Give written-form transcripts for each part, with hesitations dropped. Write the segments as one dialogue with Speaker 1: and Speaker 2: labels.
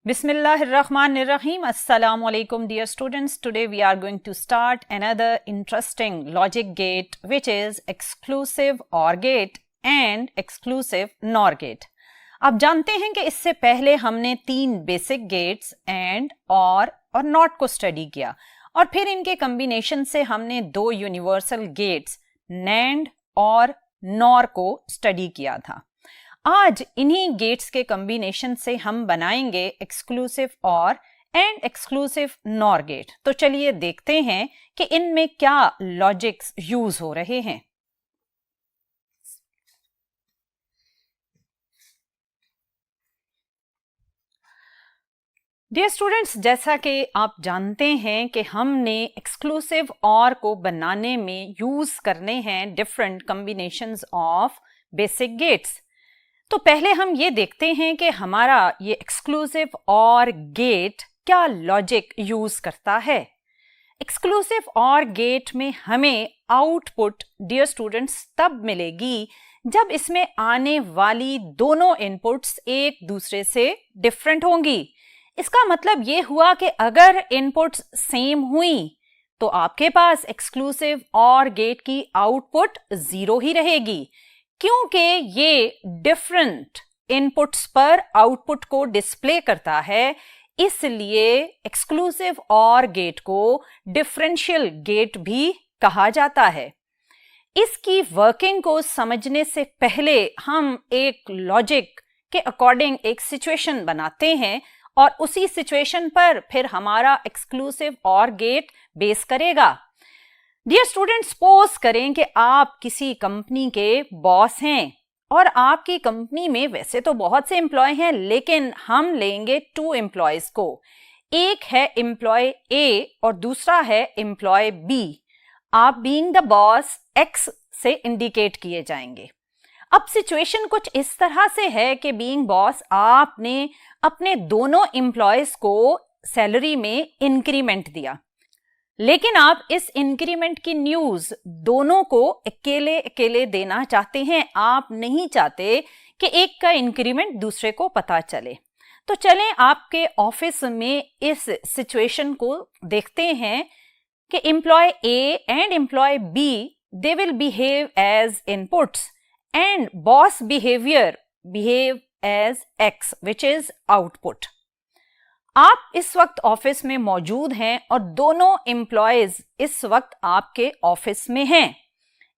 Speaker 1: Bismillahirrahmanirrahim. Assalamu alaikum, dear students. Today we are going to start another interesting logic gate, which is exclusive OR gate and exclusive NOR gate. आप जानते हैं कि इससे पहले हमने 3 basic gates and और not को study किया और फिर इनके कॉम्बिनेशन से हमने 2 यूनिवर्सल गेट्स NAND और NOR को स्टडी किया था. आज इन्हीं गेट्स के कॉम्बिनेशन से हम बनाएंगे exclusive OR and exclusive NOR gate. तो चलिए देखते हैं कि इनमें क्या लॉजिक्स यूज हो रहे हैं. डियर स्टूडेंट्स, जैसा कि आप जानते हैं कि हमने एक्सक्लूसिव OR को बनाने में यूज करने हैं different combinations of basic gates. तो पहले हम ये देखते हैं कि हमारा ये एक्सक्लूसिव OR गेट क्या लॉजिक यूज करता है. एक्सक्लूसिव OR गेट में हमें आउटपुट डियर स्टूडेंट्स तब मिलेगी जब इसमें आने वाली दोनों इनपुट्स एक दूसरे से डिफरेंट होंगी. इसका मतलब ये हुआ कि अगर इनपुट्स सेम हुई तो आपके पास एक्सक्लूसिव OR गेट की आउटपुट 0 ही रहेगी, क्योंकि ये डिफरेंट इनपुट्स पर आउटपुट को डिस्प्ले करता है. इसलिए एक्सक्लूसिव OR गेट को डिफरेंशियल गेट भी कहा जाता है. इसकी वर्किंग को समझने से पहले हम एक लॉजिक के अकॉर्डिंग एक सिचुएशन बनाते हैं और उसी सिचुएशन पर फिर हमारा एक्सक्लूसिव OR गेट बेस करेगा. डियर स्टूडेंट्स, सपोज करें कि आप किसी कंपनी के बॉस हैं और आपकी कंपनी में वैसे तो बहुत से एम्प्लॉय हैं, लेकिन हम लेंगे 2 एम्प्लॉयज को. एक है एम्प्लॉय A और दूसरा है एम्प्लॉय B. आप बीइंग द बॉस X से इंडिकेट किए जाएंगे. अब सिचुएशन कुछ इस तरह से है कि बीइंग बॉस आपने अपने दोनों एम्प्लॉयज को सैलरी में इंक्रीमेंट दिया, लेकिन आप इस इंक्रीमेंट की न्यूज दोनों को अकेले अकेले देना चाहते हैं. आप नहीं चाहते कि एक का इंक्रीमेंट दूसरे को पता चले. तो चलें आपके ऑफिस में इस सिचुएशन को देखते हैं कि employ A and employ B they will behave as inputs and boss behave as X which is output. आप इस वक्त ऑफिस में मौजूद हैं और दोनों एम्प्लॉयज इस वक्त आपके ऑफिस में हैं.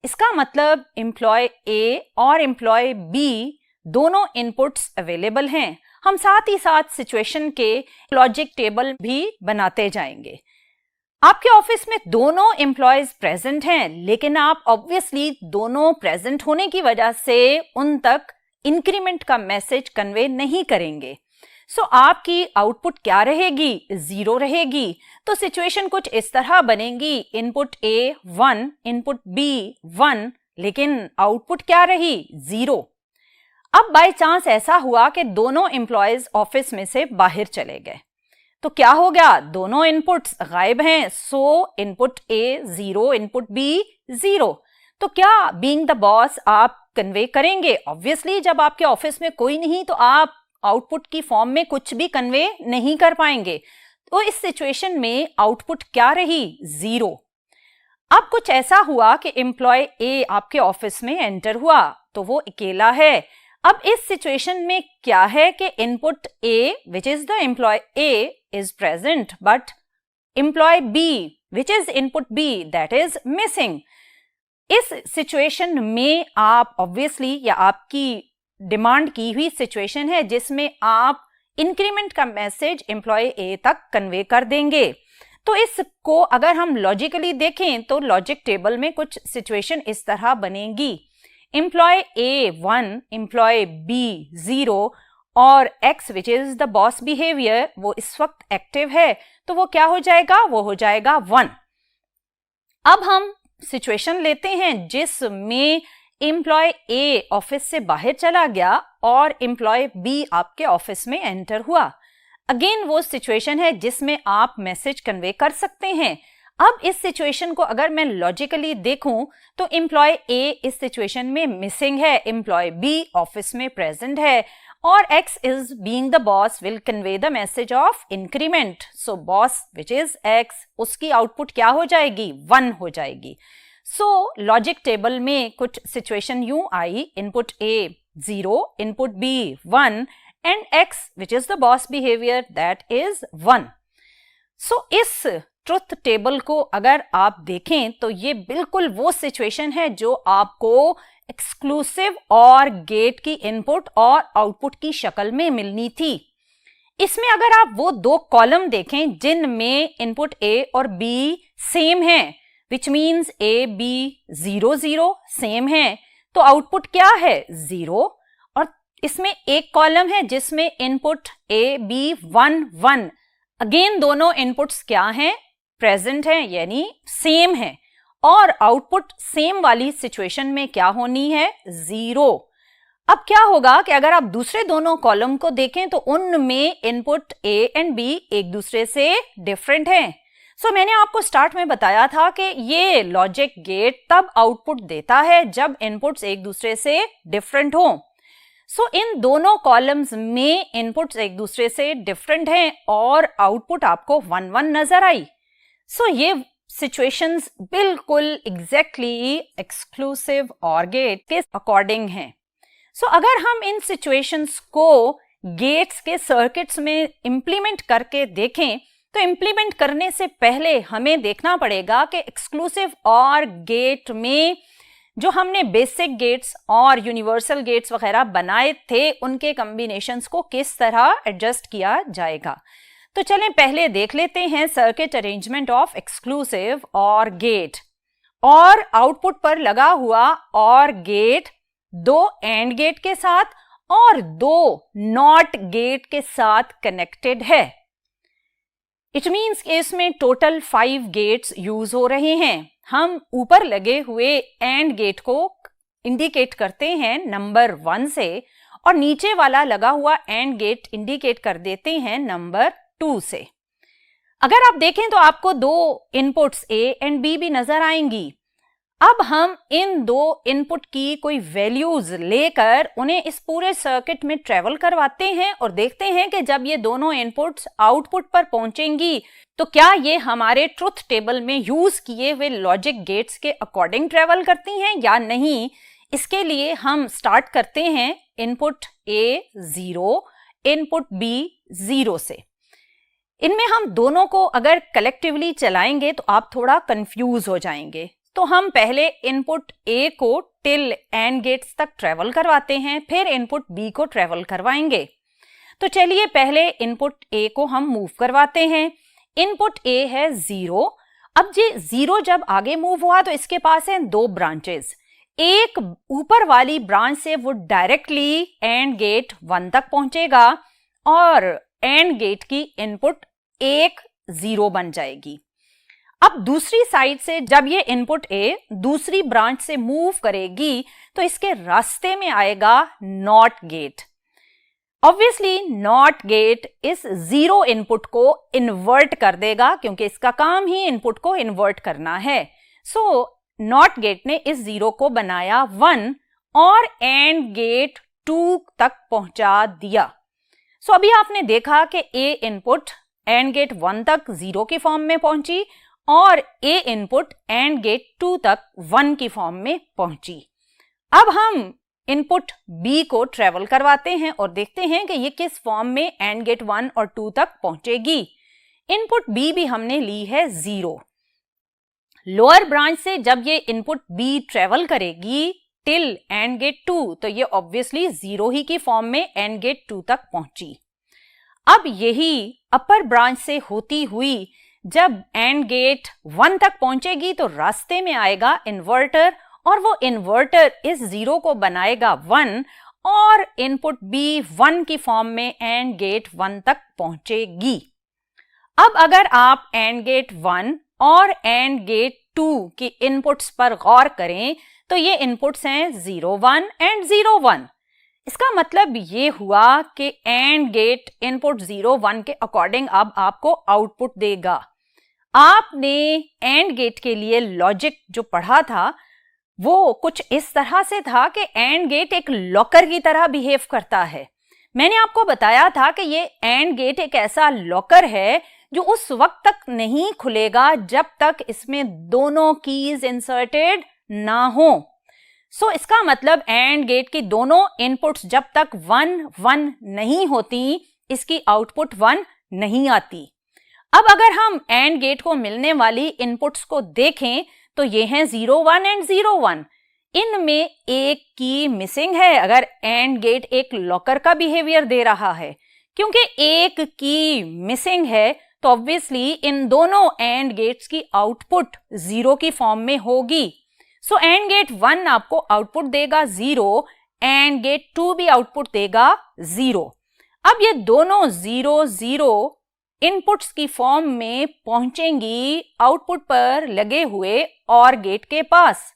Speaker 1: इसका मतलब एम्प्लॉय A और एम्प्लॉय B दोनों इनपुट्स अवेलेबल हैं. हम साथ ही साथ सिचुएशन के लॉजिक टेबल भी बनाते जाएंगे. आपके ऑफिस में दोनों एम्प्लॉयज प्रेजेंट हैं, लेकिन आप ऑब्वियसली दोनों प्रेजेंट होने की वजह से उन तक इंक्रीमेंट का मैसेज कन्वे नहीं करेंगे. सो आपकी आउटपुट क्या रहेगी? 0 रहेगी. तो सिचुएशन कुछ इस तरह बनेगी, इनपुट A 1, इनपुट B 1, लेकिन आउटपुट क्या रही? 0. अब बाय चांस ऐसा हुआ कि दोनों एम्प्लॉयज ऑफिस में से बाहर चले गए, तो क्या हो गया? दोनों इनपुट्स गायब हैं. सो इनपुट A 0, इनपुट B 0. तो क्या बीइंग द बॉस आप कन्वे करेंगे? ऑब्वियसली जब आपके ऑफिस में कोई नहीं तो आप आउटपुट की फॉर्म में कुछ भी कन्वे नहीं कर पाएंगे. तो इस सिचुएशन में आउटपुट क्या रही? 0. अब कुछ ऐसा हुआ कि एम्प्लॉय A आपके ऑफिस में एंटर हुआ, तो वो अकेला है. अब इस सिचुएशन में क्या है कि input A which is the employ A is present, but employ B which is input B that is missing. इस सिचुएशन में आप ऑब्वियसली या आपकी डिमांड की हुई सिचुएशन है जिसमें आप इंक्रीमेंट का मैसेज एम्प्लॉय A तक कन्वे कर देंगे. तो इसको अगर हम लॉजिकली देखें तो लॉजिक टेबल में कुछ सिचुएशन इस तरह बनेगी, एम्प्लॉय A 1, एम्प्लॉय B 0 और X which is the boss behaviour वो इस वक्त एक्टिव है, तो वो क्या हो जाएगा? वो हो जाएगा 1. अब हम सिचुएशन लेते हैं जिसमें एम्प्लॉय A ऑफिस से बाहर चला गया और एम्प्लॉय B आपके ऑफिस में एंटर हुआ. अगेन वो सिचुएशन है जिसमें आप मैसेज कन्वे कर सकते हैं. अब इस सिचुएशन को अगर मैं लॉजिकली देखूं तो एम्प्लॉय A इस सिचुएशन में मिसिंग है, एम्प्लॉय B ऑफिस में प्रेजेंट है और x is being the boss will convey the message of increment. So boss which is x, उसकी आउटपुट क्या हो जाएगी? 1 हो जाएगी. So लॉजिक टेबल में कुछ सिचुएशन यूं आई, input a 0, input b 1 and x which is the boss behavior that is 1. So इस ट्रुथ टेबल को अगर आप देखें तो ये बिल्कुल वो सिचुएशन है जो आपको एक्सक्लूसिव और गेट की इनपुट और आउटपुट की शक्ल में मिलनी थी. इसमें अगर आप वो दो कॉलम देखें जिनमें इनपुट A और B सेम है, which means A B 0 0 same है, तो आउटपुट क्या है? 0. और इसमें एक कॉलम है जिसमें इनपुट A B 1 1, अगेन दोनों इनपुट्स क्या हैं? प्रेजेंट है, यानी सेम है, और आउटपुट सेम वाली सिचुएशन में क्या होनी है? 0. अब क्या होगा कि अगर आप दूसरे दोनों कॉलम को देखें तो उनमें इनपुट A एंड B एक दूसरे से डिफरेंट हैं. सो मैंने आपको स्टार्ट में बताया था कि ये लॉजिक गेट तब आउटपुट देता है जब इनपुट्स एक दूसरे से डिफरेंट हो. सो इन दोनों कॉलम्स में इनपुट्स एक दूसरे से डिफरेंट हैं और आउटपुट आपको 1 1 नजर आई. सो ये सिचुएशंस बिल्कुल एग्जैक्टली एक्सक्लूसिव ऑर गेट के अकॉर्डिंग हैं. सो अगर हम इन सिचुएशंस को गेट्स के सर्किट्स में इंप्लीमेंट करके देखें तो इंप्लीमेंट करने से पहले हमें देखना पड़ेगा कि एक्सक्लूसिव ऑर गेट में जो हमने बेसिक गेट्स और यूनिवर्सल गेट्स वगैरह बनाए थे उनके कॉम्बिनेशंस को किस तरह एडजस्ट किया जाएगा. तो चलें पहले देख लेते हैं circuit arrangement of exclusive or gate. और आउटपुट पर लगा हुआ और गेट 2 एंड गेट के साथ और 2 नॉट गेट के साथ कनेक्टेड है. इट मीन्स कि इसमें टोटल 5 गेट्स यूज हो रहे हैं. हम ऊपर लगे हुए एंड गेट को इंडिकेट करते हैं नंबर 1 से और नीचे वाला लगा हुआ एंड गेट इंडिकेट कर देते हैं नंबर 2 से. अगर आप देखें तो आपको 2 इनपुट्स A एंड B भी नजर आएंगी. अब हम इन 2 इनपुट की कोई वैल्यूज लेकर उन्हें इस पूरे सर्किट में ट्रेवल करवाते हैं और देखते हैं कि जब ये दोनों इनपुट्स आउटपुट पर पहुंचेंगी तो क्या ये हमारे ट्रुथ टेबल में यूज किए हुए लॉजिक गेट्स के अकॉर्डिंग ट्रेवल करती हैं या नहीं. इसके लिए हम स्टार्ट करते हैं इनपुट A 0, इनपुट B 0 से. इनमें हम दोनों को अगर कलेक्टिवली चलाएंगे तो आप थोड़ा कंफ्यूज हो जाएंगे. तो हम पहले इनपुट A को टिल एंड गेट्स तक ट्रेवल करवाते हैं, फिर इनपुट B को ट्रेवल करवाएंगे. तो चलिए पहले इनपुट A को हम मूव करवाते हैं. इनपुट A है 0. अब ये 0 जब आगे मूव हुआ तो इसके पास हैं 2 ब्रांचेस. एक ऊपर वाली ब्रांच से वो डायरेक्टली एंड गेट 1 तक पहुंचेगा और एंड गेट की इनपुट 1 0 बन जाएगी. अब दूसरी साइड से जब ये इनपुट A दूसरी ब्रांच से मूव करेगी तो इसके रास्ते में आएगा not gate. Obviously not gate इस 0 इनपुट को इन्वर्ट कर देगा क्योंकि इसका काम ही इनपुट को इन्वर्ट करना है. सो नॉट गेट ने इस 0 को बनाया 1 और एंड गेट 2 तक पहुंचा दिया. सो अभी आपने देखा कि A इनपुट एंड गेट 1 तक 0 की फॉर्म में पहुंची और A इनपुट एंड गेट 2 तक 1 की फॉर्म में पहुंची. अब हम इनपुट B को ट्रेवल करवाते हैं और देखते हैं कि ये किस फॉर्म में एंड गेट 1 और 2 तक पहुंचेगी. इनपुट B भी हमने ली है 0. लोअर ब्रांच से जब ये इनपुट B ट्रेवल करेगी टिल एंड गेट 2 तो ये ऑब्वियसली 0 ही की फॉर्म में एंड गेट 2 तक पहुंची. अब यही अपर ब्रांच से होती हुई जब एंड गेट 1 तक पहुंचेगी तो रास्ते में आएगा इन्वर्टर और वो इन्वर्टर इस 0 को बनाएगा 1 और इनपुट B 1 की फॉर्म में एंड गेट 1 तक पहुंचेगी. अब अगर आप एंड गेट 1 और एंड गेट 2 की इनपुट्स पर गौर करें तो ये इनपुट्स हैं 0 1 एंड 0 1. इसका मतलब ये हुआ कि एंड गेट इनपुट 0 1 के अकॉर्डिंग अब आपको आउटपुट देगा. आपने एंड गेट के लिए लॉजिक जो पढ़ा था वो कुछ इस तरह से था कि एंड गेट एक लॉकर की तरह बिहेव करता है. मैंने आपको बताया था कि ये एंड गेट एक ऐसा लॉकर है जो उस वक्त तक नहीं खुलेगा जब तक इसमें दोनों कीज इंसर्टेड ना हो। सो इसका मतलब एंड गेट की दोनों इनपुट्स जब तक 1 1 नहीं होती, इसकी आउटपुट 1 नहीं आती। अब अगर हम एंड गेट को मिलने वाली इनपुट्स को देखें तो ये हैं 0 1 एंड 0 1। इनमें एक की मिसिंग है अगर एंड गेट एक लॉकर का बिहेवियर दे रहा है। क्योंकि एक की मिसिंग है तो ऑब्वियसली इन दोनों एंड गेट्स की आउटपुट 0 की फॉर्म में होगी। सो एंड गेट 1 आपको आउटपुट देगा 0, एंड गेट 2 भी आउटपुट देगा 0। अब ये दोनों 0 0 इनपुट्स की फॉर्म में पहुंचेंगी आउटपुट पर लगे हुए और गेट के पास।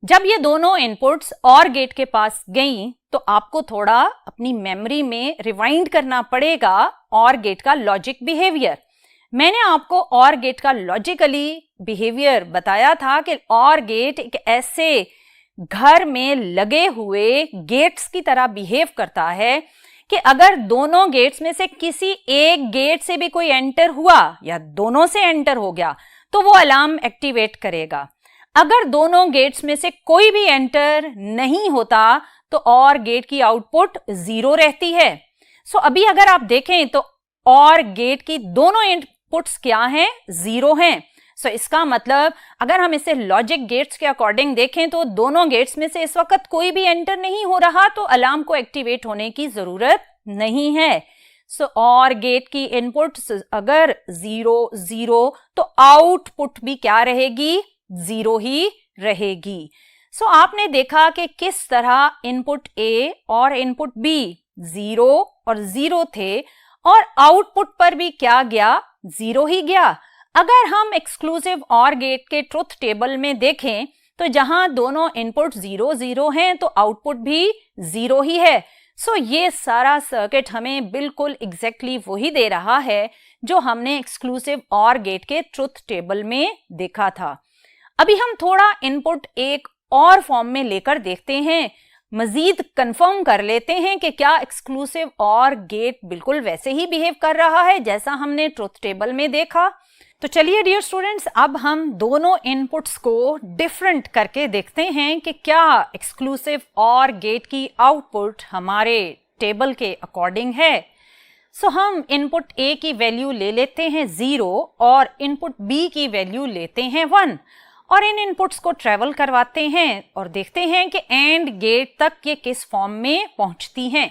Speaker 1: जब ये दोनों इनपुट्स और गेट के पास गई तो आपको थोड़ा अपनी मेमोरी में रिवाइंड करना पड़ेगा और गेट का लॉजिक बिहेवियर। मैंने आपको और गेट का लॉजिकली बिहेवियर बताया था कि और गेट एक ऐसे घर में लगे हुए गेट्स की तरह बिहेव करता है कि अगर दोनों गेट्स में से किसी एक गेट से भी कोई एंटर हुआ या दोनों से एंटर हो गया तो वो अलार्म एक्टिवेट करेगा। अगर दोनों गेट्स में से कोई भी एंटर नहीं होता तो और गेट की आउटपुट 0 रहती है। सो अभी अगर आप देखें तो और गेट की दोनों इनपुट्स क्या हैं? 0 हैं। सो इसका मतलब अगर हम इसे लॉजिक गेट्स के अकॉर्डिंग देखें तो दोनों गेट्स में से इस वक्त कोई भी एंटर नहीं हो रहा तो अलार्म को एक्टिवेट होने की जरूरत नहीं है। सो और गेट की इनपुट्स अगर 0 0 तो आउटपुट भी क्या रहेगी? 0 ही रहेगी। सो आपने देखा कि किस तरह इनपुट A और इनपुट B 0 और 0 थे और आउटपुट पर भी क्या गया? 0 ही गया। अगर हम एक्सक्लूसिव और गेट के ट्रुथ टेबल में देखें तो जहां दोनों इनपुट 0 0 हैं तो आउटपुट भी 0 ही है। सो ये सारा सर्किट हमें बिल्कुल एग्जैक्टली वही दे रहा है जो हमने एक्सक्लूसिव और गेट के ट्रुथ टेबल में देखा था। अभी हम थोड़ा इनपुट एक और फॉर्म में लेकर देखते हैं, मजीद कंफर्म कर लेते हैं कि क्या एक्सक्लूसिव और गेट बिल्कुल वैसे ही बिहेव कर रहा है जैसा हमने ट्रुथ टेबल में देखा। तो चलिए डियर स्टूडेंट्स, अब हम दोनों इनपुट्स को डिफरेंट करके देखते हैं कि क्या एक्सक्लूसिव और गेट की आउटपुट हमारे टेबल के अकॉर्डिंग है। सो हम इनपुट A की वैल्यू ले लेते हैं 0 और इनपुट B की वैल्यू लेते हैं 1 और इन इनपुट्स को ट्रेवल करवाते हैं और देखते हैं कि एंड गेट तक ये किस फॉर्म में पहुंचती हैं।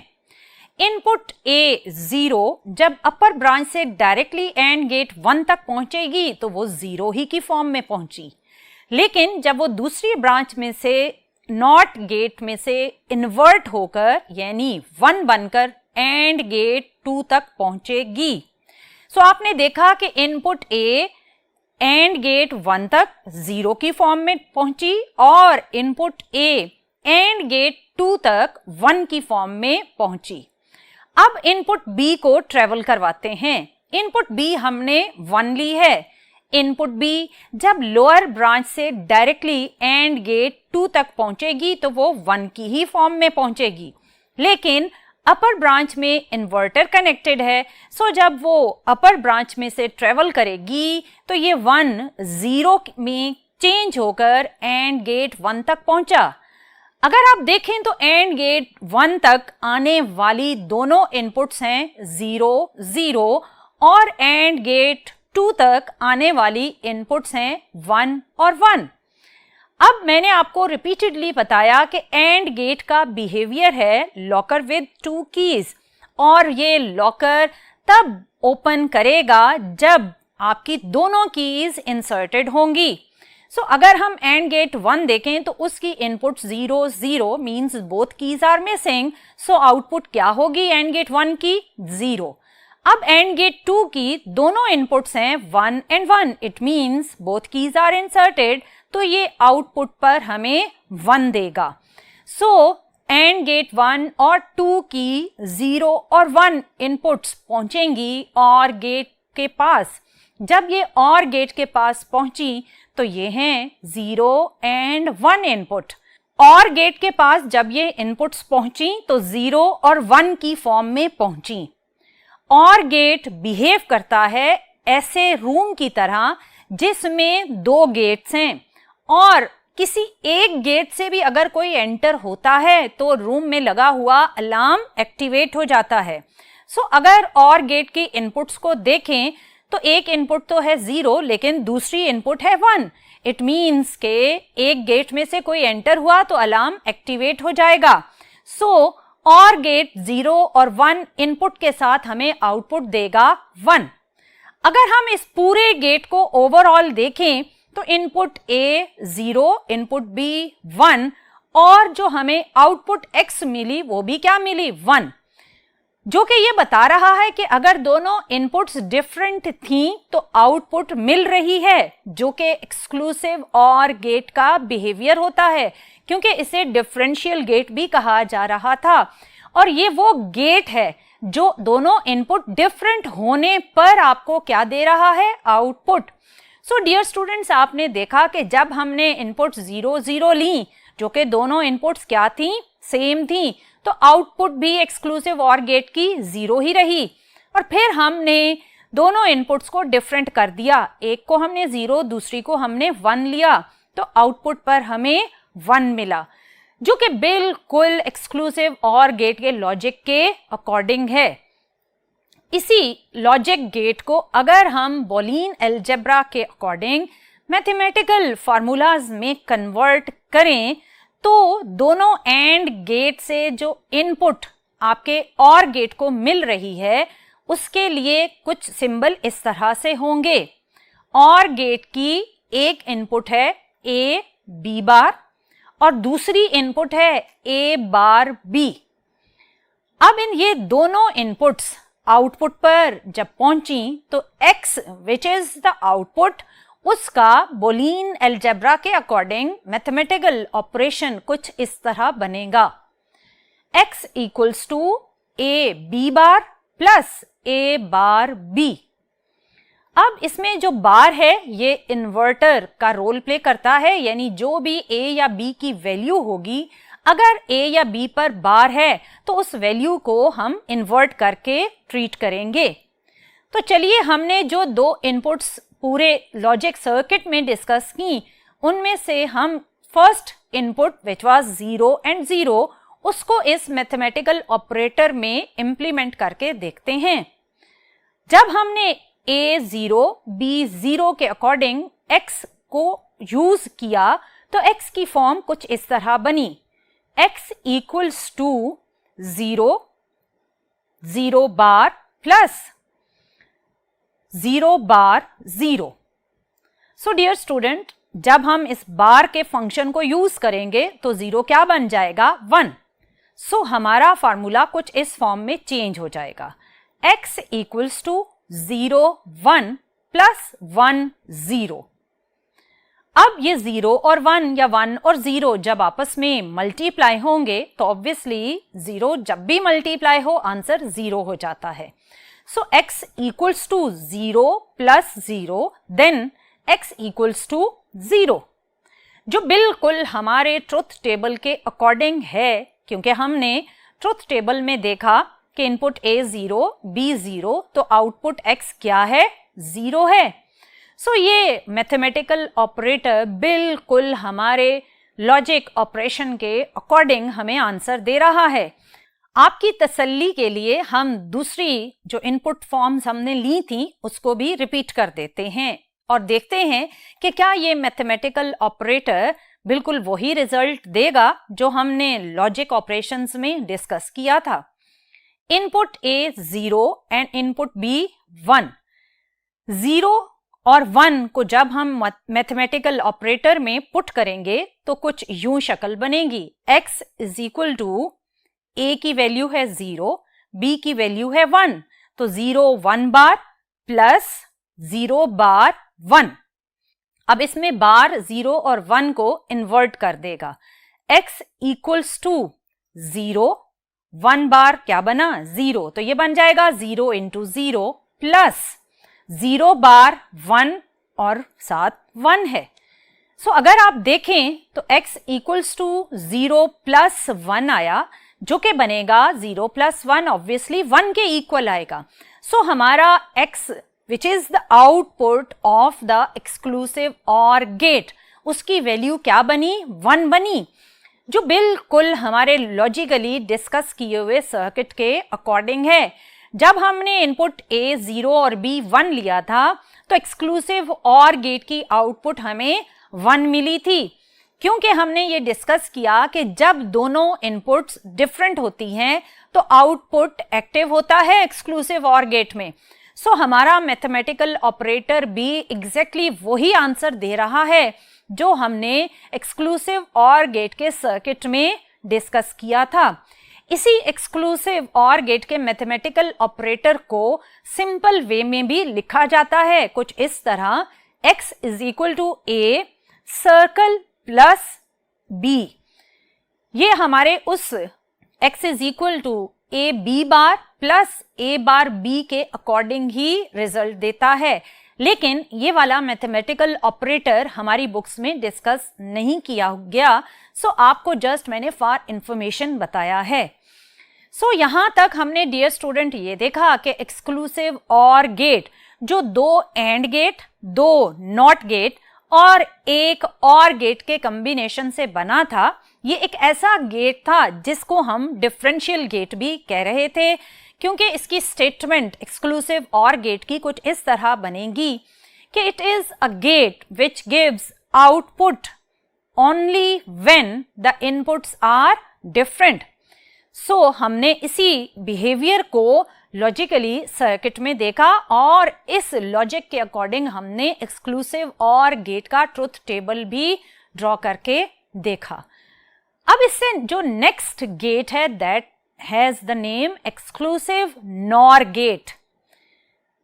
Speaker 1: इनपुट A 0 जब अपर ब्रांच से डायरेक्टली एंड गेट 1 तक पहुंचेगी तो वो 0 ही की फॉर्म में पहुंची, लेकिन जब वो दूसरी ब्रांच में से नॉट गेट में से इन्वर्ट होकर यानी 1 बनकर एंड गेट 2 तक पहुंचेगी। सो आपने देखा कि इनपुट A एंड गेट 1 तक 0 की फॉर्म में पहुंची और इनपुट A एंड गेट 2 तक 1 की फॉर्म में पहुंची। अब इनपुट B को ट्रेवल करवाते हैं। इनपुट B हमने 1 ली है। इनपुट B जब लोअर ब्रांच से डायरेक्टली एंड गेट 2 तक पहुंचेगी तो वो 1 की ही फॉर्म में पहुंचेगी, लेकिन अपर ब्रांच में इन्वर्टर कनेक्टेड है। सो जब वो अपर ब्रांच में से ट्रेवल करेगी तो ये 1 0 में चेंज होकर एंड गेट 1 तक पहुंचा। अगर आप देखें तो एंड गेट 1 तक आने वाली दोनों इनपुट्स हैं 0 0 और एंड गेट 2 तक आने वाली इनपुट्स हैं 1 और 1। अब मैंने आपको रिपीटेडली बताया कि एंड गेट का बिहेवियर है लॉकर विद 2 कीज और ये लॉकर तब ओपन करेगा जब आपकी दोनों कीज इंसर्टेड होंगी। सो अगर हम एंड गेट 1 देखें तो उसकी input 0 0 means both keys are missing. So output क्या होगी एंड गेट 1 की? 0। अब एंड गेट 2 की दोनों इनपुट्स हैं 1 and 1, it means both keys are inserted, तो ये आउटपुट पर हमें 1 देगा। सो एंड गेट 1 और 2 की 0 और 1 इनपुट्स पहुंचेंगी और गेट के पास। जब ये और गेट के पास पहुंची तो ये हैं 0 एंड 1 इनपुट। और गेट के पास जब ये इनपुट्स पहुंची तो 0 और 1 की फॉर्म में पहुंची। और गेट बिहेव करता है ऐसे रूम की तरह जिसमें 2 गेट्स हैं, और किसी एक गेट से भी अगर कोई एंटर होता है तो रूम में लगा हुआ अलार्म एक्टिवेट हो जाता है। सो अगर और गेट की इनपुट्स को देखें तो एक इनपुट तो है 0 लेकिन दूसरी इनपुट है 1। इट मीन्स के एक गेट में से कोई एंटर हुआ तो अलार्म एक्टिवेट हो जाएगा। सो और गेट 0 और 1 इनपुट के साथ हमें आउटपुट देगा 1। अगर हम इस पूरे गेट को ओवरऑल देखें तो इनपुट A 0, इनपुट B 1 और जो हमें आउटपुट X मिली वो भी क्या मिली 1, जो कि ये बता रहा है कि अगर दोनों इनपुट्स डिफरेंट थी तो आउटपुट मिल रही है, जो कि एक्सक्लूसिव और गेट का बिहेवियर होता है, क्योंकि इसे डिफरेंशियल गेट भी कहा जा रहा था। और ये वो गेट है जो दोनों इनपुट डिफरेंट होने पर आपको क्या दे रहा है, आउटपुट। सो डियर स्टूडेंट्स, आपने देखा कि जब हमने इनपुट 0 0 ली, जो कि दोनों इनपुट्स क्या थी, सेम थी, तो आउटपुट भी एक्सक्लूसिव और गेट की 0 ही रही। और फिर हमने दोनों इनपुट्स को डिफरेंट कर दिया, एक को हमने 0, दूसरी को हमने 1 लिया, तो आउटपुट पर हमें 1 मिला, जो कि बिल्कुल एक्सक्लूसिव और गेट के लॉजिक के अकॉर्डिंग है। इसी लॉजिक गेट को अगर हम बॉलीन अलजेब्रा के अकॉर्डिंग मैथमेटिकल फार्मूलाज में कन्वर्ट करें तो दोनों एंड गेट से जो इनपुट आपके और गेट को मिल रही है उसके लिए कुछ सिंबल इस तरह से होंगे। और गेट की एक इनपुट है A B बार और दूसरी इनपुट है A बार B। अब इन ये दोनों इनपुट्स आउटपुट पर जब पहुंची तो X which is the output, उसका बॉलीन अलजेब्रा के अकॉर्डिंग मैथमेटिकल ऑपरेशन कुछ इस तरह बनेगा, X equals to A B bar plus A bar B। अब इसमें जो बार है ये इन्वर्टर का रोल प्ले करता है, यानी जो भी A या B की वैल्यू होगी, अगर A या B पर बार है तो उस वैल्यू को हम इन्वर्ट करके ट्रीट करेंगे। तो चलिए, हमने जो 2 इनपुट्स पूरे लॉजिक सर्किट में डिस्कस की, उनमें से हम first input which was 0 and 0 उसको इस मैथमेटिकल ऑपरेटर में इंप्लीमेंट करके देखते हैं। जब हमने A 0 B 0 के अकॉर्डिंग X को यूज किया तो X की फॉर्म कुछ इस तरह बनी, X equals to 0 0 bar plus 0 bar 0। So dear student, जब हम इस बार के फंक्शन को यूज करेंगे तो 0 क्या बन जाएगा, 1। सो हमारा फार्मूला कुछ इस फॉर्म में चेंज हो जाएगा, X इक्वल्स टू 0 1 प्लस 1 0। अब ये 0 और 1 या 1 और 0 जब आपस में मल्टीप्लाई होंगे तो ऑब्वियसली 0 जब भी मल्टीप्लाई हो आंसर 0 हो जाता है। So x equals to 0 plus 0, then x equals to 0, जो बिल्कुल हमारे ट्रुथ टेबल के अकॉर्डिंग है, क्योंकि हमने ट्रुथ टेबल में देखा कि इनपुट A 0 B 0 तो आउटपुट x क्या है, 0 है। सो ये मैथमेटिकल ऑपरेटर बिल्कुल हमारे लॉजिक ऑपरेशन के अकॉर्डिंग हमें आंसर दे रहा है। आपकी तसल्ली के लिए हम दूसरी जो इनपुट फॉर्म्स हमने ली थी उसको भी रिपीट कर देते हैं और देखते हैं कि क्या ये मैथमेटिकल ऑपरेटर बिल्कुल वही रिजल्ट देगा जो हमने लॉजिक ऑपरेशंस में डिस्कस किया था। Input A 0 and input B 1। 0 और 1 को जब हम मैथमेटिकल ऑपरेटर में पुट करेंगे तो कुछ यूं शक्ल बनेगी, x is equal to A की वैल्यू है 0, B की वैल्यू है 1, तो 0 1 बार प्लस 0 बार 1। अब इसमें बार 0 और 1 को इन्वर्ट कर देगा, x इक्वल्स टू 0 1 बार क्या बना, 0, तो ये बन जाएगा 0 इंटू 0 प्लस 0 बार 1 और साथ 1 है। सो अगर आप देखें तो x इक्वल्स टू 0 प्लस 1 आया, जो कि बनेगा 0 प्लस 1 ऑब्वियसली 1 के इक्वल आएगा। सो हमारा x which is the output of the exclusive or gate, उसकी वैल्यू क्या बनी, 1 बनी, जो बिल्कुल हमारे लॉजिकली डिस्कस किए हुए सर्किट के अकॉर्डिंग है। जब हमने इनपुट A 0 और B 1 लिया था तो एक्सक्लूसिव और गेट की आउटपुट हमें 1 मिली थी, क्योंकि हमने ये डिस्कस किया कि जब दोनों इनपुट्स डिफरेंट होती हैं तो आउटपुट एक्टिव होता है एक्सक्लूसिव और गेट में। सो हमारा मैथमेटिकल ऑपरेटर भी एग्जैक्टली वही आंसर दे रहा है जो हमने एक्सक्लूसिव और गेट के सर्किट में डिस्कस किया था। इसी एक्सक्लूसिव और गेट के मैथमेटिकल ऑपरेटर को सिंपल वे में भी लिखा जाता है कुछ इस तरह, x is equal to a circle plus b। ये हमारे उस x is equal to a b bar plus a bar b के अकॉर्डिंग ही रिजल्ट देता है, लेकिन ये वाला मैथमेटिकल ऑपरेटर हमारी बुक्स में डिस्कस नहीं किया गया। सो आपको जस्ट मैंने फॉर इंफॉर्मेशन बताया है। सो यहां तक हमने डियर स्टूडेंट ये देखा कि एक्सक्लूसिव और गेट जो 2 एंड गेट, 2 नॉट गेट और एक और गेट के कॉम्बिनेशन से बना था, ये एक ऐसा गेट था जिसको हम डिफरेंशियल गेट भी कह रहे थे, क्योंकि इसकी स्टेटमेंट एक्सक्लूसिव और गेट की कुछ इस तरह बनेगी कि it is a gate which gives output only when the inputs are different. So हमने इसी बिहेवियर को लॉजिकली सर्किट में देखा और इस लॉजिक के अकॉर्डिंग हमने एक्सक्लूसिव और गेट का ट्रुथ टेबल भी ड्रॉ करके देखा। अब इससे जो नेक्स्ट गेट है that has the name exclusive nor gate.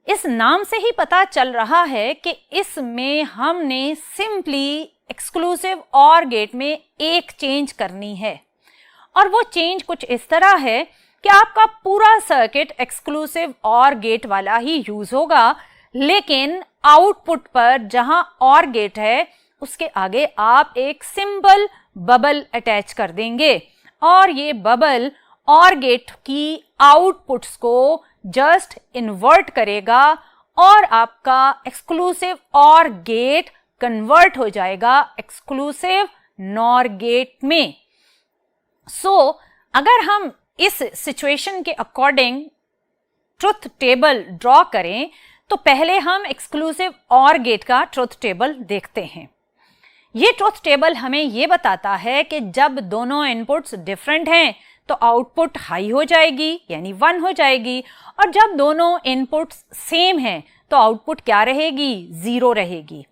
Speaker 1: इस नाम से ही पता चल रहा है कि इसमें हमने सिंपली एक्सक्लूसिव और गेट में एक चेंज करनी है, और वो चेंज कुछ इस तरह है कि आपका पूरा सर्किट एक्सक्लूसिव और गेट वाला ही यूज होगा, लेकिन आउटपुट पर जहां और गेट है उसके आगे आप एक सिंपल बबल अटैच कर देंगे, और ये बबल और गेट की आउटपुट्स को जस्ट इन्वर्ट करेगा और आपका एक्सक्लूसिव और गेट कन्वर्ट हो जाएगा एक्सक्लूसिव नॉर गेट में। सो अगर हम इस सिचुएशन के अकॉर्डिंग ट्रुथ टेबल ड्रॉ करें तो पहले हम एक्सक्लूसिव और गेट का ट्रुथ टेबल देखते हैं। ये ट्रुथ टेबल हमें ये बताता है कि जब दोनों इनपुट्स डिफरेंट हैं तो आउटपुट हाई हो जाएगी यानी 1 हो जाएगी, और जब दोनों इनपुट्स सेम हैं तो आउटपुट क्या रहेगी, 0 रहेगी।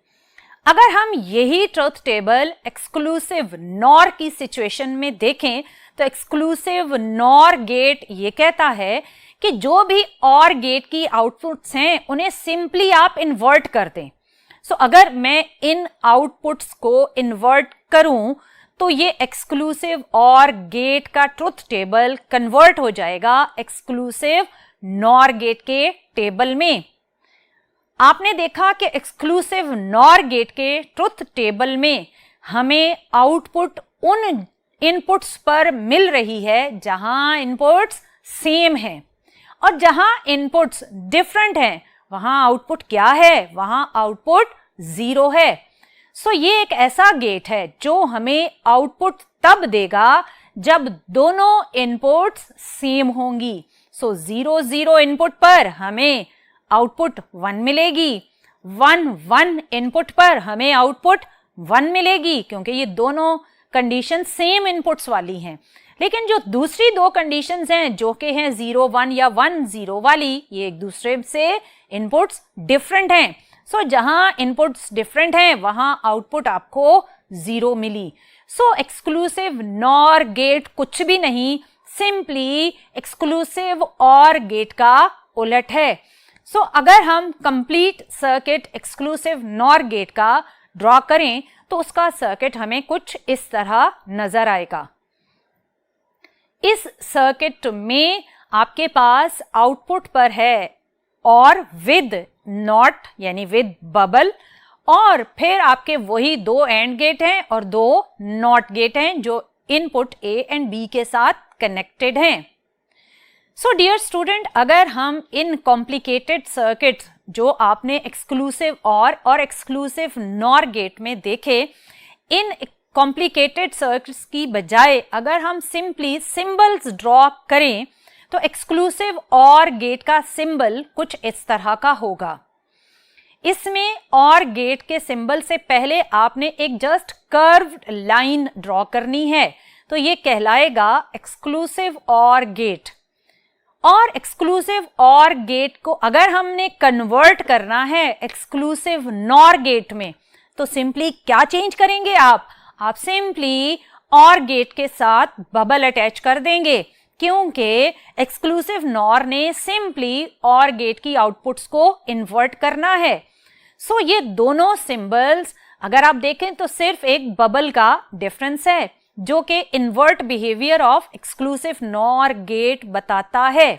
Speaker 1: अगर हम यही ट्रुथ टेबल एक्सक्लूसिव नॉर की सिचुएशन में देखें तो एक्सक्लूसिव नॉर गेट ये कहता है कि जो भी और गेट की आउटपुट्स हैं उन्हें सिंपली आप इन्वर्ट कर दें। सो अगर मैं इन आउटपुट्स को इन्वर्ट करूं तो ये एक्सक्लूसिव और गेट का ट्रुथ टेबल कन्वर्ट हो जाएगा एक्सक्लूसिव नॉर गेट के टेबल में। आपने देखा कि एक्सक्लूसिव नॉर गेट के ट्रुथ टेबल में हमें आउटपुट उन इनपुट्स पर मिल रही है जहां इनपुट्स सेम हैं, और जहां इनपुट्स डिफरेंट हैं वहां आउटपुट क्या है, वहां आउटपुट 0 है। सो ये एक ऐसा गेट है जो हमें आउटपुट तब देगा जब दोनों इनपुट्स सेम होंगी। सो 0 0 इनपुट पर हमें आउटपुट 1 मिलेगी, 1 1 इनपुट पर हमें आउटपुट 1 मिलेगी, क्योंकि ये दोनों कंडीशन सेम इनपुट्स वाली हैं। लेकिन जो दूसरी 2 कंडीशंस हैं जो कि हैं 0 1 या 1 0 वाली, ये एक दूसरे से इनपुट्स डिफरेंट हैं। सो जहां इनपुट्स डिफरेंट हैं वहां आउटपुट आपको 0 मिली। सो एक्सक्लूसिव नॉर गेट कुछ भी नहीं, सिंपली एक्सक्लूसिव और गेट का उलट है। सो अगर हम complete circuit exclusive nor gate का ड्रॉ करें तो उसका सर्किट हमें कुछ इस तरह नजर आएगा। इस सर्किट में आपके पास आउटपुट पर है और विद नॉट यानी विद बबल, और फिर आपके वही 2 एंड गेट हैं और 2 नॉट गेट हैं जो इनपुट A एंड B के साथ कनेक्टेड हैं। सो डियर स्टूडेंट, अगर हम इन कॉम्प्लिकेटेड सर्किट्स जो आपने एक्सक्लूसिव और एक्सक्लूसिव नॉर गेट में देखे, इन कॉम्प्लिकेटेड सर्किट्स की बजाय अगर हम सिंपली सिंबल्स ड्रॉ करें तो एक्सक्लूसिव और गेट का सिंबल कुछ इस तरह का होगा। इसमें और गेट के सिंबल से पहले आपने एक जस्ट कर्व्ड लाइन ड्रॉ करनी है, तो ये कहलाएगा एक्सक्लूसिव और गेट। और एक्सक्लूसिव और गेट को अगर हमने कन्वर्ट करना है एक्सक्लूसिव नॉर गेट में, तो सिंपली क्या चेंज करेंगे आप सिंपली और गेट के साथ बबल अटैच कर देंगे, क्योंकि एक्सक्लूसिव नॉर ने सिंपली और गेट की आउटपुट्स को इन्वर्ट करना है। सो ये दोनों सिंबल्स अगर आप देखें तो सिर्फ एक बबल का डिफरेंस है जो कि invert behaviour of exclusive nor gate बताता है।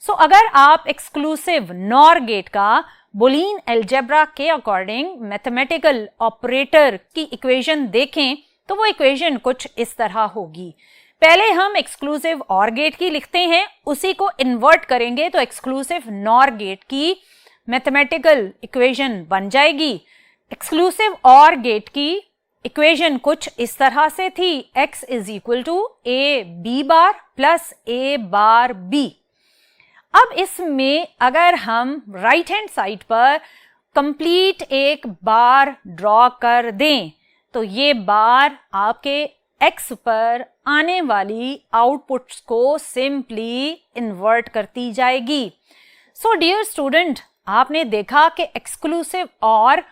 Speaker 1: सो अगर आप एक्सक्लूसिव नॉर गेट का बुलियन अलजेब्रा के अकॉर्डिंग मैथमेटिकल ऑपरेटर की इक्वेशन देखें तो वो इक्वेशन कुछ इस तरह होगी। पहले हम एक्सक्लूसिव और गेट की लिखते हैं, उसी को इन्वर्ट करेंगे तो एक्सक्लूसिव नॉर गेट की मैथमेटिकल इक्वेशन बन जाएगी। एक्सक्लूसिव और गेट की इक्वेशन कुछ इस तरह से थी, x is equal to A B bar plus A bar B. अब इसमें अगर हम राइट हैंड साइड पर कंप्लीट एक बार ड्रॉ कर दें तो ये बार आपके x पर आने वाली आउटपुट्स को सिंपली इन्वर्ट करती जाएगी। सो डियर स्टूडेंट, आपने देखा कि एक्सक्लूसिव और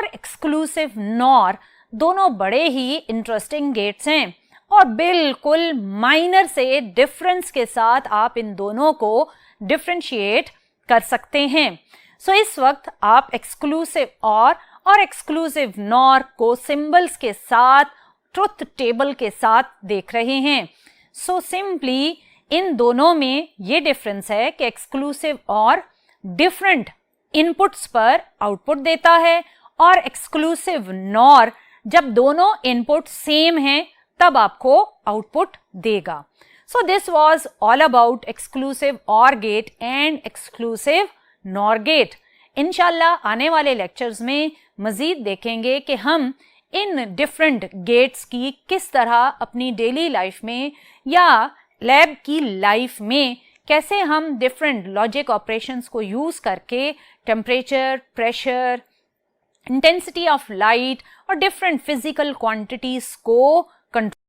Speaker 1: एक्सक्लूसिव नॉर दोनों बड़े ही इंटरेस्टिंग गेट्स हैं और बिल्कुल माइनर से डिफरेंस के साथ आप इन दोनों को डिफरेंशिएट कर सकते हैं। सो इस वक्त आप एक्सक्लूसिव और एक्सक्लूसिव नॉर को सिंबल्स के साथ ट्रुथ टेबल के साथ देख रहे हैं। सो सिंपली इन दोनों में ये डिफरेंस है कि एक्सक्लूसिव और डिफरेंट इनपुट्स पर आउटपुट देता है और एक्सक्लूसिव नॉर जब दोनों इनपुट सेम हैं तब आपको आउटपुट देगा। So this was all about exclusive or gate and exclusive nor gate. इंशाल्लाह आने वाले लेक्चर्स में मजीद देखेंगे कि हम इन डिफरेंट गेट्स की किस तरह अपनी डेली लाइफ में या लैब की लाइफ में कैसे हम डिफरेंट लॉजिक ऑपरेशंस को यूज करके temperature, pressure, intensity of light और डिफरेंट फिजिकल क्वांटिटीज को कंट्रोल